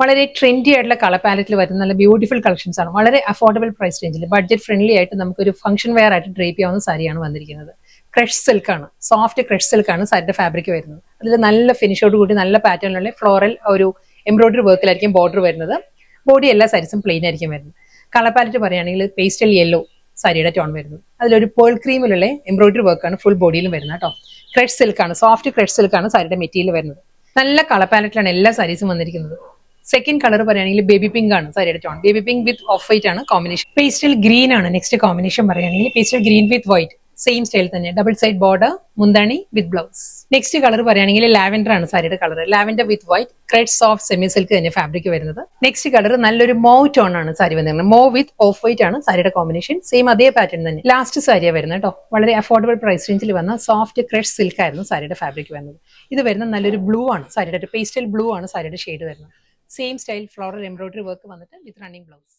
വളരെ ട്രെൻഡി ആയിട്ടുള്ള കളർ പാലറ്റിൽ വരുന്ന നല്ല ബ്യൂട്ടിഫുൾ കളക്ഷൻസ് ആണ്. വളരെ അഫോർഡബിൾ പ്രൈസ് റേഞ്ചിൽ ബഡ്ജറ്റ് ഫ്രണ്ട്ലി ആയിട്ട് നമുക്കൊരു ഫംഗ്ഷൻ വെയർ ആയിട്ട് ഡ്രേപ്പ് ചെയ്യാവുന്ന സാരിയാണ് വന്നിരിക്കുന്നത്. ക്രഷ് സിൽക്ക് ആണ്, സോഫ്റ്റ് ക്രഷ് സിൽക്ക് ആണ് സാരിയുടെ ഫാബ്രിക് വരുന്നത്. അതിൽ നല്ല ഫിനിഷോട് കൂടി നല്ല പാറ്റേണിലുള്ള ഫ്ലോറൽ ഒരു എംബ്രോയിഡറി വർക്കിലായിരിക്കും ബോർഡർ വരുന്നത്. ബോഡി എല്ലാ സാരീസും പ്ലെയിൻ ആയിരിക്കും വരുന്നത്. കളർ പാലറ്റ് പറയുകയാണെങ്കിൽ പേസ്റ്റൽ യെല്ലോ സാരിയുടെ ടോൺ വരുന്നത്. അതിലൊരു പേൾ ക്രീമിലുള്ള എംബ്രോയിഡറി വർക്കാണ് ഫുൾ ബോഡിയിലും വരുന്നത് കേട്ടോ. ക്രഷ് സിൽക്ക് ആണ്, സോഫ്റ്റ് ക്രഷ് സിൽക്ക് ആണ് സാരിയുടെ മെറ്റീരിയൽ വരുന്നത്. നല്ല കളർ പാലറ്റിലാണ് എല്ലാ സാരീസും വന്നിരിക്കുന്നത്. സെക്കൻഡ് കളർ പറയുകയാണെങ്കിൽ ബേബി പിങ്ക് ആണ് സാരിയുടെ tone. Baby pink width of white ആണ് കോമ്പിനേഷൻ. പേസ്റ്റൽ ഗ്രീൻ ആണ് നെക്സ്റ്റ് കോമ്പിനേഷൻ പറയുകയാണെങ്കിൽ. പേസ്റ്റൽ ഗ്രീൻ വിത്ത് വൈറ്റ്, സെയിം സ്റ്റൈൽ തന്നെ, ഡബിൾ സൈഡ് ബോർഡർ, മുന്താണി വിത്ത് ബ്ലൗസ്. നെക്സ്റ്റ് കളർ പറയുകയാണെങ്കിൽ ലാവൻഡർ ആണ് സാരിയുടെ കളർ. ലാവൻഡർ വിത്ത് white, cred soft semi silk തന്നെ fabric വരുന്നത്. നെക്സ്റ്റ് കളർ നല്ലൊരു മോവ് ടോൺ ആണ് സാരി വന്നിരുന്നത്. മോവ് വിത്ത് ഓഫ് വൈറ്റ് ആണ് സാരിയുടെ കോമ്പിനേഷൻ. സെയിം അതേ പാറ്റേൺ തന്നെ. ലാസ്റ്റ് സാരിയാണ് വരുന്നത് കേട്ടോ. വളരെ അഫോർഡബിൾ പ്രൈസ് റേഞ്ചിൽ വന്ന സോഫ്റ്റ് ക്രഷ് സിൽക്ക് ആയിരുന്നു സാരിയുടെ ഫാബ്രിക് വരുന്നത്. ഇത് വരുന്ന നല്ലൊരു ബ്ലൂ ആണ് സാരിയുടെ, പേസ്റ്റൽ ബ്ലൂ ആണ് സാരിയുടെ ഷെയ്ഡ് വരുന്നത്. Same style floral embroidery work വന്നിട്ട് വിത്ത് റണ്ണിംഗ് ബ്ലൗസ്.